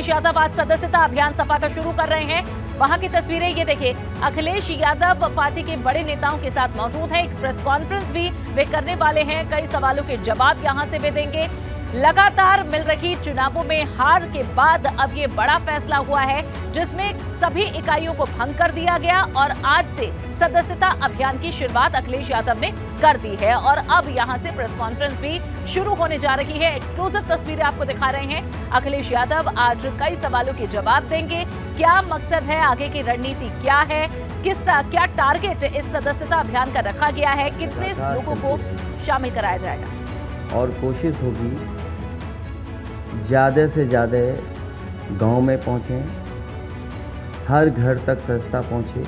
अखिलेश यादव आज सदस्यता अभियान सपा का शुरू कर रहे हैं। वहां की तस्वीरें ये देखिए। अखिलेश यादव पार्टी के बड़े नेताओं के साथ मौजूद हैं। एक प्रेस कॉन्फ्रेंस भी वे करने वाले हैं। कई सवालों के जवाब यहां से वे देंगे। लगातार मिल रही चुनावों में हार के बाद अब ये बड़ा फैसला हुआ है, जिसमें सभी इकाइयों को भंग कर दिया गया और आज से सदस्यता अभियान की शुरुआत अखिलेश यादव ने कर दी है। और अब यहां से प्रेस कॉन्फ्रेंस भी शुरू होने जा रही है। एक्सक्लूसिव तस्वीरें आपको दिखा रहे हैं। अखिलेश यादव आज कई सवालों के जवाब देंगे। क्या मकसद है, आगे की रणनीति क्या है, क्या टारगेट इस सदस्यता अभियान का रखा गया है, कितने लोगों को शामिल कराया जाएगा। और कोशिश होगी ज़्यादा से ज़्यादा गांव में पहुँचें, हर घर तक सदस्यता पहुँचे,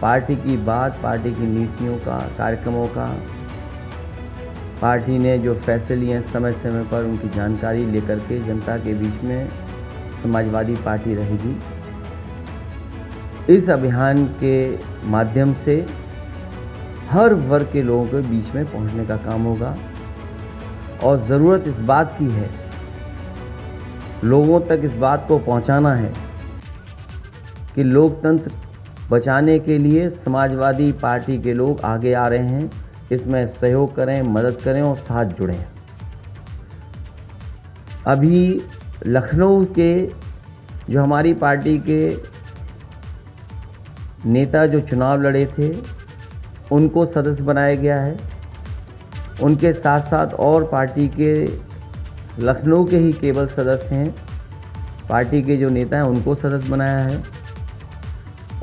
पार्टी की बात, पार्टी की नीतियों का, कार्यक्रमों का, पार्टी ने जो फैसले लिए हैं समय समय पर उनकी जानकारी लेकर के जनता के बीच में समाजवादी पार्टी रहेगी। इस अभियान के माध्यम से हर वर्ग के लोगों के बीच में पहुंचने का काम होगा और ज़रूरत इस बात की है, लोगों तक इस बात को पहुंचाना है कि लोकतंत्र बचाने के लिए समाजवादी पार्टी के लोग आगे आ रहे हैं। इसमें सहयोग करें, मदद करें और साथ जुड़ें। अभी लखनऊ के जो हमारी पार्टी के नेता जो चुनाव लड़े थे उनको सदस्य बनाया गया है। उनके साथ साथ और पार्टी के लखनऊ के ही केवल सदस्य हैं, पार्टी के जो नेता हैं उनको सदस्य बनाया है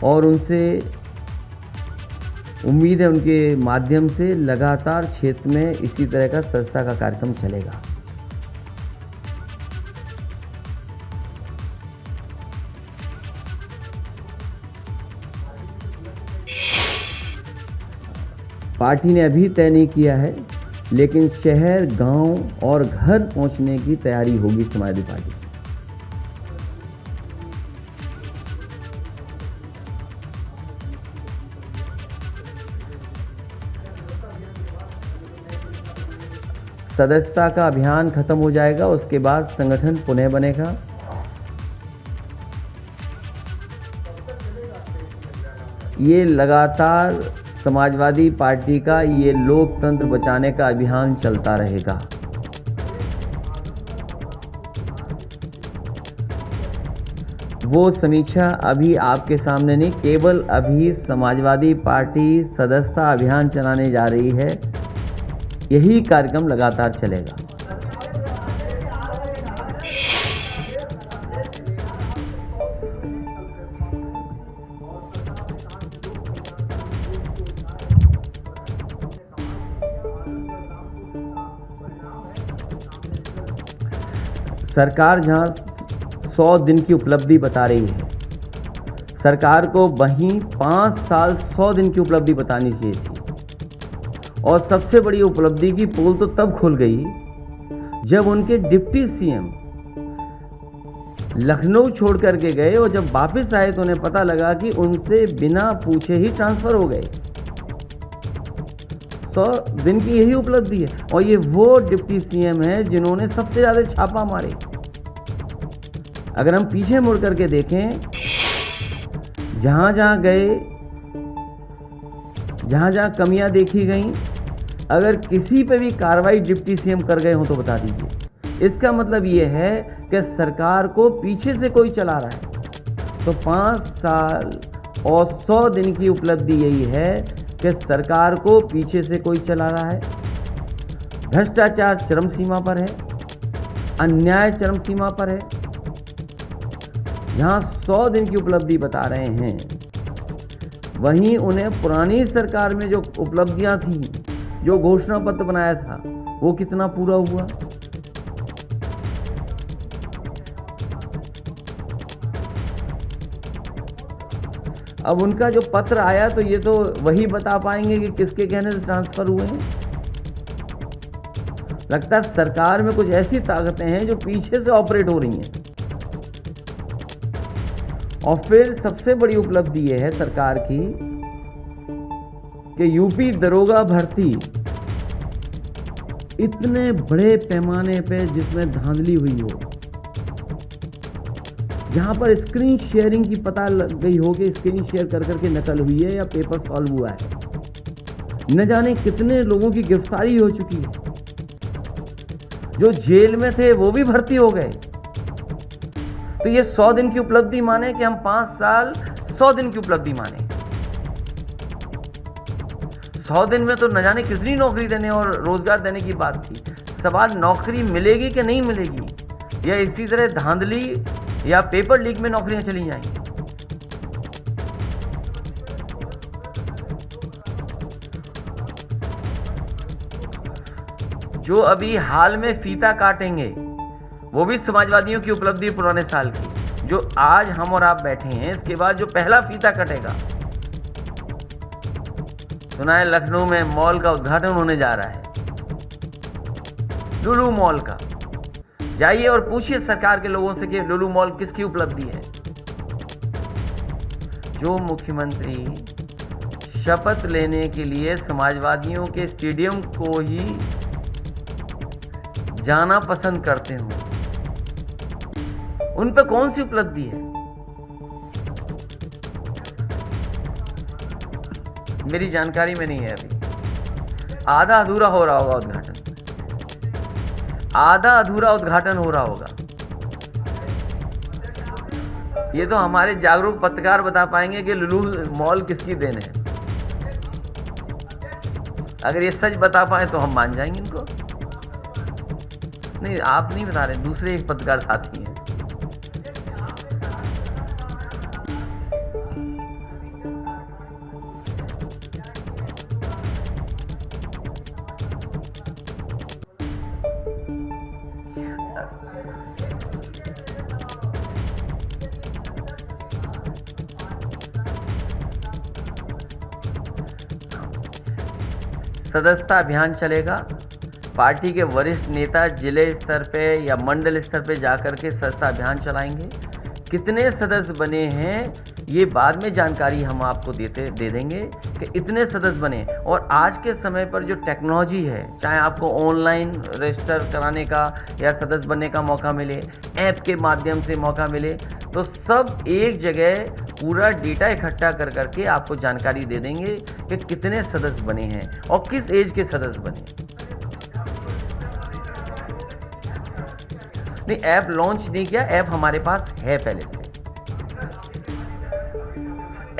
और उनसे उम्मीद है उनके माध्यम से लगातार क्षेत्र में इसी तरह का सदस्यता का कार्यक्रम चलेगा। पार्टी ने अभी तय नहीं किया है, लेकिन शहर, गांव और घर पहुंचने की तैयारी होगी समाजवादी पार्टी। सदस्यता का अभियान खत्म हो जाएगा, उसके बाद संगठन पुनः बनेगा। ये लगातार समाजवादी पार्टी का ये लोकतंत्र बचाने का अभियान चलता रहेगा। वो समीक्षा अभी आपके सामने नहीं, केवल अभी समाजवादी पार्टी सदस्यता अभियान चलाने जा रही है। यही कार्यक्रम लगातार चलेगा। सरकार जहां 100 दिन की उपलब्धि बता रही है, सरकार को वहीं 5 साल 100 दिन की उपलब्धि बतानी चाहिए थी। और सबसे बड़ी उपलब्धि की पोल तो तब खुल गई जब उनके डिप्टी सीएम लखनऊ छोड़ करके गए और जब वापस आए तो उन्हें पता लगा कि उनसे बिना पूछे ही ट्रांसफर हो गए। 100 दिन की यही उपलब्धि है और ये वो डिप्टी सीएम हैं जिन्होंने सबसे ज़्यादा छापा मारे। अगर हम पीछे मुड़ करके देखें, जहाँ जहाँ गए, जहाँ जहाँ कमियां देखी गई, अगर किसी पे भी कार्रवाई डिप्टी सीएम कर गए हो तो बता दीजिए। इसका मतलब ये है कि सरकार को पीछे से कोई चला रहा है। तो 5 साल और 100 दिन की उपलब्धि यही है कि सरकार को पीछे से कोई चला रहा है। भ्रष्टाचार चरम सीमा पर है, अन्याय चरम सीमा पर है। यहाँ 100 दिन की उपलब्धि बता रहे हैं, वहीं उन्हें पुरानी सरकार में जो उपलब्धियां थी, जो घोषणा पत्र बनाया था, वो कितना पूरा हुआ। अब उनका जो पत्र आया तो ये तो वही बता पाएंगे कि किसके कहने से ट्रांसफर हुए हैं। लगता है सरकार में कुछ ऐसी ताकतें हैं जो पीछे से ऑपरेट हो रही हैं। और फिर सबसे बड़ी उपलब्धि यह है सरकार की कि यूपी दरोगा भर्ती इतने बड़े पैमाने पे जिसमें धांधली हुई हो, जहाँ पर स्क्रीन शेयरिंग की पता लग गई हो कि स्क्रीन शेयर कर करके नकल हुई है या पेपर सॉल्व हुआ है, न जाने कितने लोगों की गिरफ्तारी हो चुकी है। जो जेल में थे वो भी भर्ती हो गए। तो ये 100 दिन की उपलब्धि माने कि हम 5 साल 100 दिन की उपलब्धि माने। 100 दिन में तो न जाने कितनी नौकरी देने और रोजगार देने की बात थी। सवाल नौकरी मिलेगी कि नहीं मिलेगी, या इसी तरह धांधली या पेपर लीक में नौकरियां चली जाएंगी। जो अभी हाल में फीता काटेंगे वो भी समाजवादियों की उपलब्धि पुराने साल की। जो आज हम और आप बैठे हैं, इसके बाद जो पहला फीता कटेगा, सुना है लखनऊ में मॉल का उद्घाटन होने जा रहा है, लुलु मॉल का। जाइए और पूछिए सरकार के लोगों से कि लुलु मॉल किसकी उपलब्धि है। जो मुख्यमंत्री शपथ लेने के लिए समाजवादियों के स्टेडियम को ही जाना पसंद करते हो, उन पर कौन सी उपलब्धि है? मेरी जानकारी में नहीं है। अभी आधा अधूरा हो रहा होगा उद्घाटन, आधा अधूरा उद्घाटन हो रहा होगा। ये तो हमारे जागरूक पत्रकार बता पाएंगे कि लुलु मॉल किसकी देन है। अगर ये सच बता पाए तो हम मान जाएंगे इनको। नहीं, आप नहीं बता रहे, दूसरे एक पत्रकार साथी हैं। सदस्यता अभियान चलेगा। पार्टी के वरिष्ठ नेता जिले स्तर पे या मंडल स्तर पे जाकर के सदस्यता अभियान चलाएंगे। कितने सदस्य बने हैं ये बाद में जानकारी हम आपको दे देंगे कि इतने सदस्य बने। और आज के समय पर जो टेक्नोलॉजी है, चाहे आपको ऑनलाइन रजिस्टर कराने का या सदस्य बनने का मौका मिले, ऐप के माध्यम से मौका मिले, तो सब एक जगह पूरा डेटा इकट्ठा कर करके आपको जानकारी दे देंगे कि कितने सदस्य बने हैं और किस एज के सदस्य बने। नहीं, ऐप लॉन्च नहीं किया, ऐप हमारे पास है पहले से।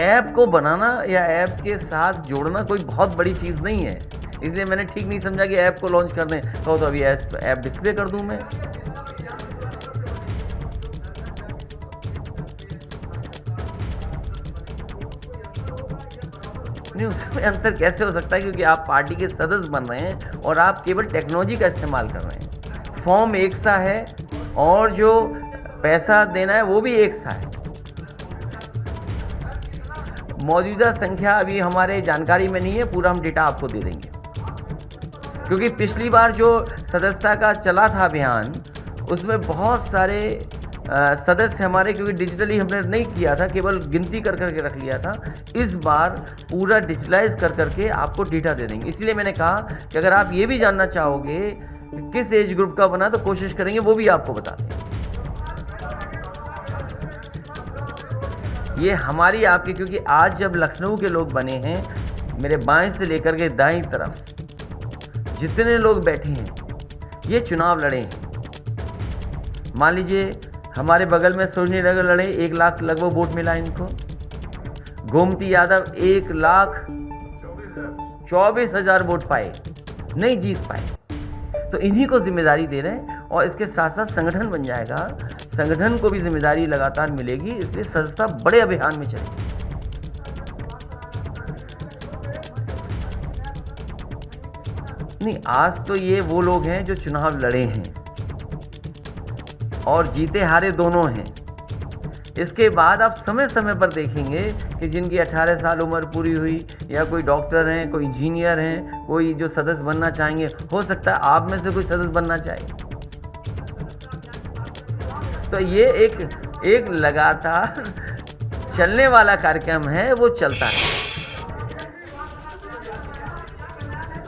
ऐप को बनाना या ऐप के साथ जोड़ना कोई बहुत बड़ी चीज़ नहीं है, इसलिए मैंने ठीक नहीं समझा कि ऐप को लॉन्च कर दें। तो अभी ऐप डिस्प्ले कर दूं मैं। नहीं, उसमें अंतर कैसे हो सकता है, क्योंकि आप पार्टी के सदस्य बन रहे हैं और आप केवल टेक्नोलॉजी का इस्तेमाल कर रहे हैं। फॉर्म एक सा है और जो पैसा देना है वो भी एक सा है। मौजूदा संख्या अभी हमारे जानकारी में नहीं है, पूरा हम डेटा आपको दे देंगे। क्योंकि पिछली बार जो सदस्यता का चला था अभियान, उसमें बहुत सारे सदस्य हमारे, क्योंकि डिजिटली हमने नहीं किया था, केवल गिनती कर करके रख लिया था। इस बार पूरा डिजिटलाइज कर करके आपको डेटा दे देंगे। इसलिए मैंने कहा कि अगर आप ये भी जानना चाहोगे कि किस एज ग्रुप का बना, तो कोशिश करेंगे वो भी आपको बता दें। ये हमारी आपकी, क्योंकि आज जब लखनऊ के लोग बने हैं, मेरे बाएं से लेकर के दाईं तरफ जितने लोग बैठे हैं, ये चुनाव लड़े हैं। मान लीजिए हमारे बगल में सोनी नगर लड़े, 1 लाख लगभग वोट मिला इनको। गोमती यादव 1,24,000 वोट पाए, नहीं जीत पाए। तो इन्हीं को जिम्मेदारी दे रहे हैं और इसके साथ साथ संगठन बन जाएगा, संगठन को भी जिम्मेदारी लगातार मिलेगी। इसलिए सदस्यता बड़े अभियान में चलेगी। नहीं, आज तो ये वो लोग हैं जो चुनाव लड़े हैं और जीते हारे दोनों हैं। इसके बाद आप समय समय पर देखेंगे कि जिनकी 18 साल उम्र पूरी हुई, या कोई डॉक्टर हैं, कोई इंजीनियर हैं, कोई जो सदस्य बनना चाहेंगे, हो सकता है आप में से कोई सदस्य बनना चाहे। तो ये एक लगातार चलने वाला कार्यक्रम है, वो चलता है।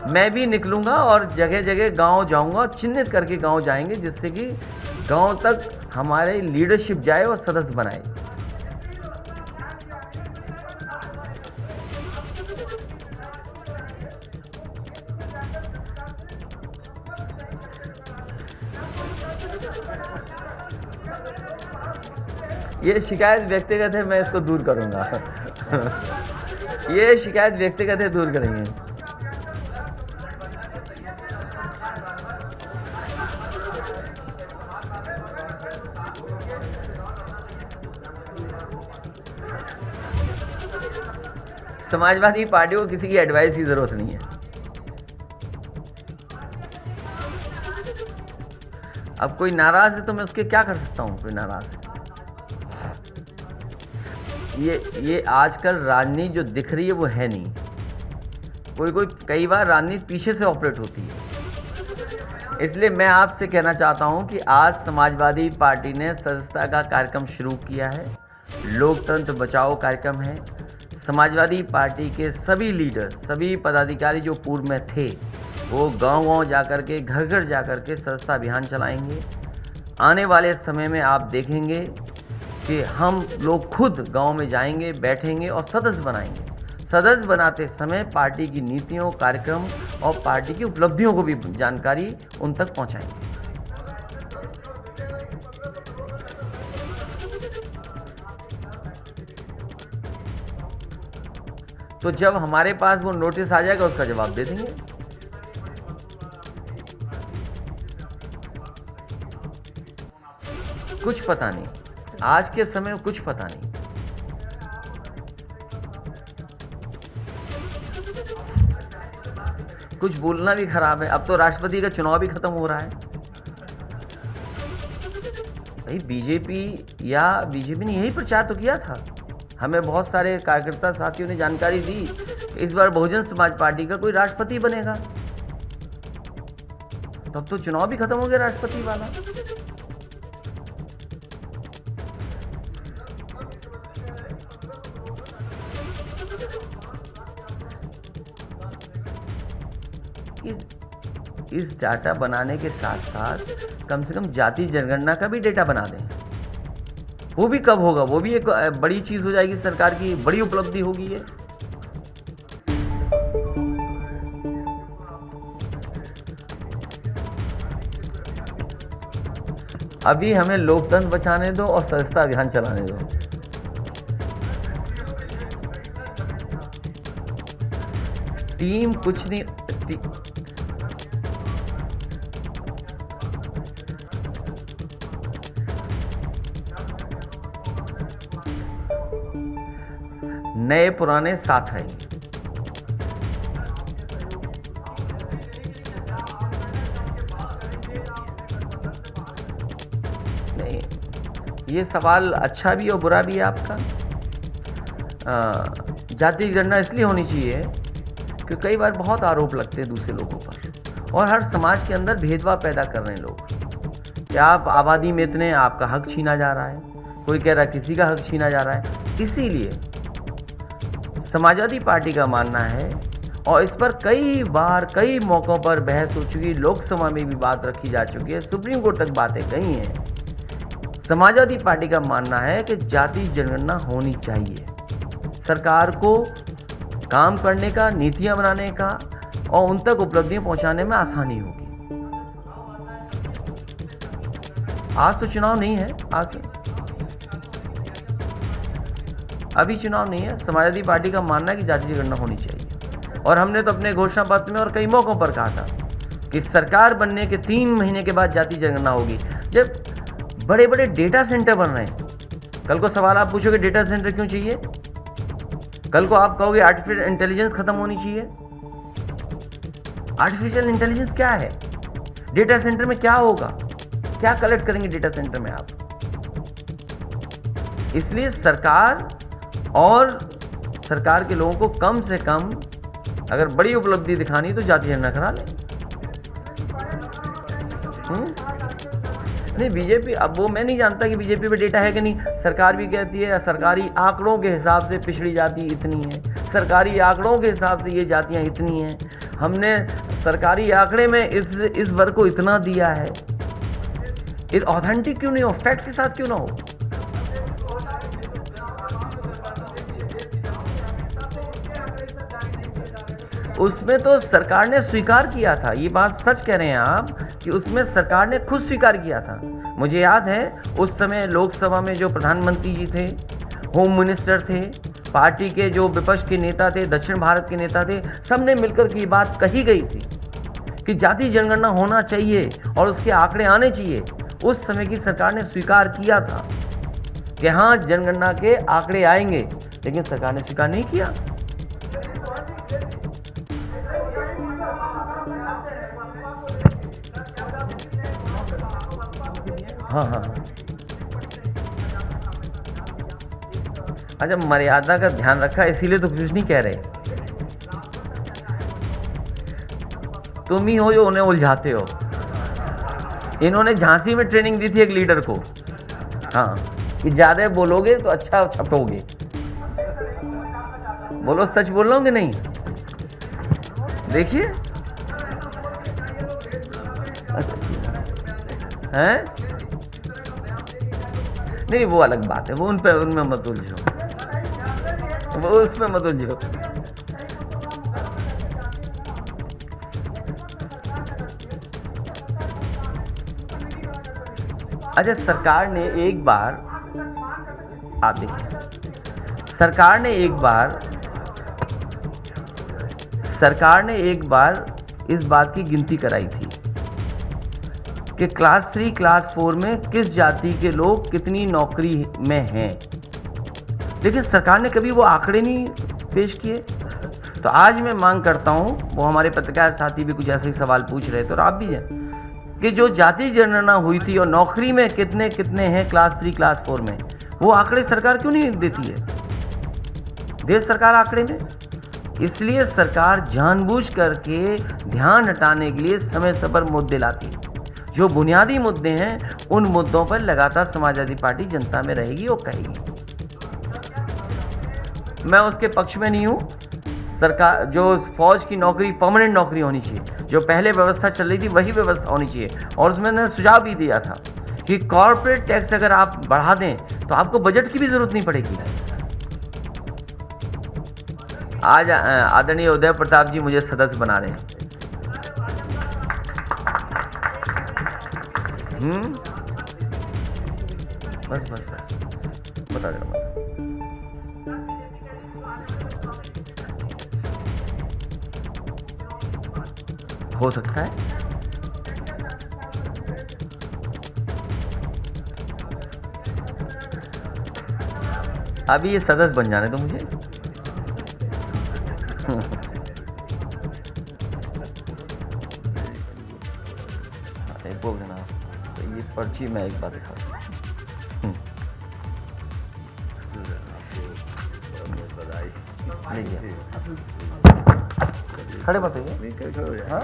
मैं भी निकलूंगा और जगह जगह गांव जाऊंगा, चिन्हित करके गांव जाएंगे, जिससे कि गांव तक हमारे लीडरशिप जाए और सदस्य बनाए। ये शिकायत व्यक्तिगत है, मैं इसको दूर करूंगा। ये शिकायत व्यक्तिगत है, दूर करेंगे। समाजवादी पार्टी को किसी की एडवाइस की जरूरत नहीं है। अब कोई नाराज है तो मैं उसके क्या कर सकता हूं? कोई नाराज है, ये आजकल राजनीति जो दिख रही है वो है नहीं। कोई कई बार राजनीति पीछे से ऑपरेट होती है। इसलिए मैं आपसे कहना चाहता हूं कि आज समाजवादी पार्टी ने सदस्यता का कार्यक्रम शुरू किया है। लोकतंत्र बचाओ कार्यक्रम है। समाजवादी पार्टी के सभी लीडर, सभी पदाधिकारी जो पूर्व में थे, वो गांव-गांव जाकर के, घर-घर जाकर के सदस्यता अभियान चलाएंगे। आने वाले समय में आप देखेंगे कि हम लोग खुद गांव में जाएंगे, बैठेंगे और सदस्य बनाएंगे। सदस्य बनाते समय पार्टी की नीतियों, कार्यक्रम और पार्टी की उपलब्धियों को भी जानकारी उन तक पहुंचाएंगे। तो जब हमारे पास वो नोटिस आ जाएगा उसका जवाब दे देंगे। कुछ पता नहीं, आज के समय में कुछ पता नहीं। कुछ बोलना भी खराब है। अब तो राष्ट्रपति का चुनाव भी खत्म हो रहा है। भाई बीजेपी ने यही प्रचार तो किया था। हमें बहुत सारे कार्यकर्ता साथियों ने जानकारी दी कि इस बार बहुजन समाज पार्टी का कोई राष्ट्रपति बनेगा। तब तो चुनाव भी खत्म हो गया राष्ट्रपति वाला। इस डाटा बनाने के साथ साथ कम से कम जाति जनगणना का भी डेटा बना दें। वो भी कब होगा? वो भी एक बड़ी चीज हो जाएगी, सरकार की बड़ी उपलब्धि होगी ये। अभी हमें लोकतंत्र बचाने दो और सदस्यता अभियान चलाने दो। टीम कुछ नहीं, नए पुराने साथ आएंगे। नहीं, ये सवाल अच्छा भी और बुरा भी है आपका। जाति गणना इसलिए होनी चाहिए कि कई बार बहुत आरोप लगते हैं दूसरे लोगों पर, और हर समाज के अंदर भेदभाव पैदा कर रहे हैं लोग कि आप आबादी में इतने, आपका हक छीना जा रहा है, कोई कह रहा है किसी का हक छीना जा रहा है। इसीलिए समाजवादी पार्टी का मानना है, और इस पर कई बार कई मौक़ों पर बहस हो चुकी, लोकसभा में भी बात रखी जा चुकी है, सुप्रीम कोर्ट तक बातें कही हैं। समाजवादी पार्टी का मानना है कि जाति जनगणना होनी चाहिए। सरकार को काम करने का, नीतियां बनाने का और उन तक उपलब्धियां पहुंचाने में आसानी होगी। आज तो चुनाव नहीं है, आज अभी चुनाव नहीं है। समाजवादी पार्टी का मानना है कि जाति जनगणना होनी चाहिए, और हमने तो अपने घोषणा पत्र में और कई मौकों पर कहा था कि सरकार बनने के 3 महीने के बाद जाति जनगणना होगी। जब बड़े बड़े डेटा सेंटर बन रहे हैं, कल को सवाल आप पूछोगे डेटा सेंटर क्यों चाहिए? कल को आप कहोगे आर्टिफिशियल इंटेलिजेंस खत्म होनी चाहिए। आर्टिफिशियल इंटेलिजेंस क्या है? डेटा सेंटर में क्या होगा? क्या कलेक्ट करेंगे डेटा सेंटर में आप? इसलिए सरकार और सरकार के लोगों को कम से कम अगर बड़ी उपलब्धि दिखानी तो जाति जनगणना करा लें। नहीं, बीजेपी, अब वो मैं नहीं जानता कि बीजेपी पे डेटा है कि नहीं। सरकार भी कहती है सरकारी आंकड़ों के हिसाब से पिछड़ी जाति इतनी है, सरकारी आंकड़ों के हिसाब से ये जातियां इतनी हैं, हमने सरकारी आंकड़े में इस वर्ग को इतना दिया है। ये ऑथेंटिक क्यों नहीं हो, फैक्ट के साथ क्यों ना हो? उसमें तो सरकार ने स्वीकार किया था, ये बात सच कह रहे हैं आप, कि उसमें सरकार ने खुद स्वीकार किया था। मुझे याद है उस समय लोकसभा में जो प्रधानमंत्री जी थे, होम मिनिस्टर थे, पार्टी के जो विपक्ष के नेता थे, दक्षिण भारत के नेता थे, सबने मिलकर की बात कही गई थी कि जाति जनगणना होना चाहिए और उसके आंकड़े आने चाहिए। उस समय की सरकार ने स्वीकार किया था कि हाँ जनगणना के आंकड़े आएंगे, लेकिन सरकार ने स्वीकार नहीं किया। हाँ हाँ, अच्छा, मर्यादा का ध्यान रखा इसीलिए तो कुछ नहीं कह रहे। तुम ही हो जो उन्हें उलझाते हो। इन्होंने झांसी में ट्रेनिंग दी थी एक लीडर को, हाँ, कि ज़्यादा बोलोगे तो अच्छा छपटोगे। बोलो सच बोल रहा हूँ कि नहीं? देखिए हैं, नहीं वो अलग बात है, वो उनमें मत उलझो, वो उसमें मत उलझो। अच्छा, सरकार ने एक बार, आप देखिए, सरकार ने एक बार इस बात की गिनती कराई थी कि क्लास 3 क्लास 4 में किस जाति के लोग कितनी नौकरी में हैं, लेकिन सरकार ने कभी वो आंकड़े नहीं पेश किए। तो आज मैं मांग करता हूँ, वो हमारे पत्रकार साथी भी कुछ ऐसे ही सवाल पूछ रहे थे और आप भी हैं, कि जो जाति जनगणना हुई थी और नौकरी में कितने कितने हैं क्लास 3 क्लास 4 में, वो आंकड़े सरकार क्यों नहीं देती है? दे सरकार आंकड़े में। इसलिए सरकार जानबूझ करके ध्यान हटाने के लिए समय समय पर मुद्दे लाती है। जो बुनियादी मुद्दे हैं उन मुद्दों पर लगातार समाजवादी पार्टी जनता में रहेगी और कहेगी। मैं उसके पक्ष में नहीं हूँ। सरकार, जो फौज की नौकरी परमानेंट नौकरी होनी चाहिए, जो पहले व्यवस्था चल रही थी वही व्यवस्था होनी चाहिए। और उसमें मैंने सुझाव भी दिया था कि कॉर्पोरेट टैक्स अगर आप बढ़ा दें तो आपको बजट की भी जरूरत नहीं पड़ेगी। आज आदरणीय उदय प्रताप जी मुझे सदस्य बना रहे हैं। बस बता दे। हो सकता है अभी ये सदस्य बन जाने तो मुझे। बोल देना तो ये पर्ची मैं एक बार दिखा खड़े बताइए। हाँ?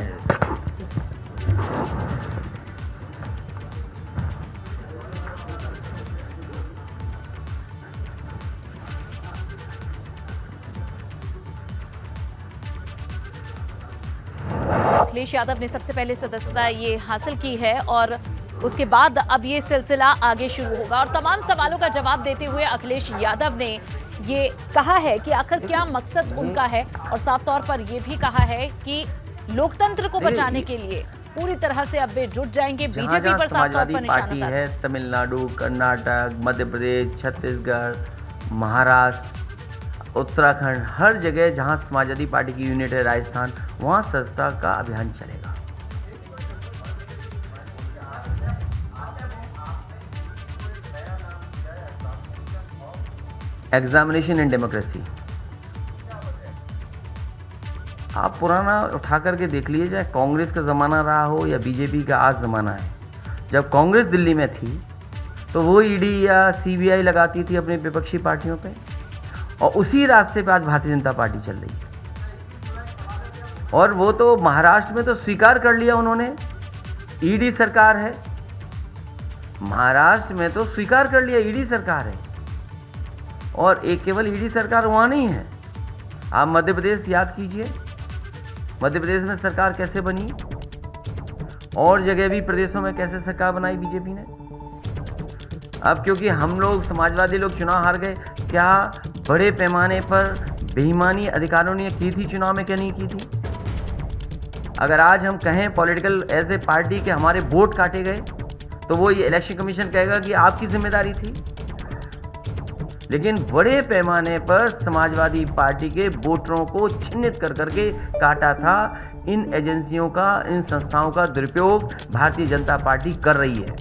अखिलेश यादव ने सबसे पहले सदस्यता ये हासिल की है और उसके बाद अब ये सिलसिला आगे शुरू होगा। और तमाम सवालों का जवाब देते हुए अखिलेश यादव ने ये कहा है कि आखिर क्या मकसद उनका है, और साफ तौर पर ये भी कहा है कि लोकतंत्र को बचाने के लिए पूरी तरह से अब वे जुट जाएंगे। बीजेपी पर साफ तौर पर निशाना है। तमिलनाडु, कर्नाटक, मध्य प्रदेश, छत्तीसगढ़, महाराष्ट्र, उत्तराखंड, हर जगह जहां समाजवादी पार्टी की यूनिट है, राजस्थान, वहां सदस्यता का अभियान चलेगा। एग्जामिनेशन इन डेमोक्रेसी, आप पुराना उठा करके देख लीजिए, चाहे कांग्रेस का ज़माना रहा हो या बीजेपी का आज ज़माना है। जब कांग्रेस दिल्ली में थी तो वो ईडी या सीबीआई लगाती थी अपनी विपक्षी पार्टियों पे, और उसी रास्ते पे आज भारतीय जनता पार्टी चल रही है। और वो तो महाराष्ट्र में तो स्वीकार कर लिया उन्होंने, ईडी सरकार है। महाराष्ट्र में तो स्वीकार कर लिया ईडी सरकार है, और एक केवल ईडी सरकार वहाँ नहीं है। आप मध्य प्रदेश याद कीजिए, मध्य प्रदेश में सरकार कैसे बनी, और जगह भी प्रदेशों में कैसे सरकार बनाई बीजेपी ने। अब क्योंकि हम लोग समाजवादी लोग चुनाव हार गए, क्या बड़े पैमाने पर बेईमानी अधिकारियों ने की थी चुनाव में, क्या नहीं की थी? अगर आज हम कहें पॉलिटिकल एज ए पार्टी के हमारे वोट काटे गए, तो वो ये इलेक्शन कमीशन कहेगा कि आपकी जिम्मेदारी थी। लेकिन बड़े पैमाने पर समाजवादी पार्टी के वोटरों को चिन्हित कर करके काटा था। इन एजेंसियों का, इन संस्थाओं का दुरुपयोग भारतीय जनता पार्टी कर रही है।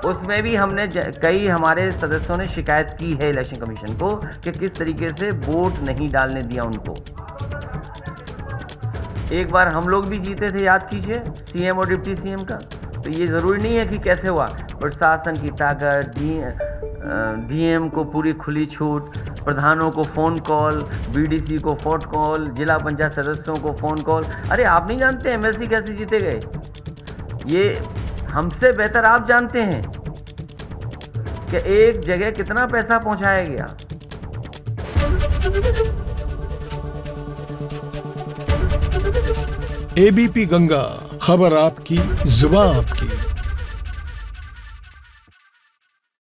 उसमें भी हमने कई हमारे सदस्यों ने शिकायत की है इलेक्शन कमीशन को कि किस तरीके से वोट नहीं डालने दिया उनको। एक बार हम लोग भी जीते थे, याद कीजिए, सीएम और डिप्टी सीएम का। तो ये ज़रूरी नहीं है कि कैसे हुआ, प्रशासन की ताकत, डीएम को पूरी खुली छूट, प्रधानों को फ़ोन कॉल, बीडीसी को फ़ोन कॉल, जिला पंचायत सदस्यों को फ़ोन कॉल। अरे आप नहीं जानते एमएलसी कैसे जीते गए? ये हमसे बेहतर आप जानते हैं कि एक जगह कितना पैसा पहुंचाया गया। एबीपी गंगा, खबर आपकी, जुबान आपकी।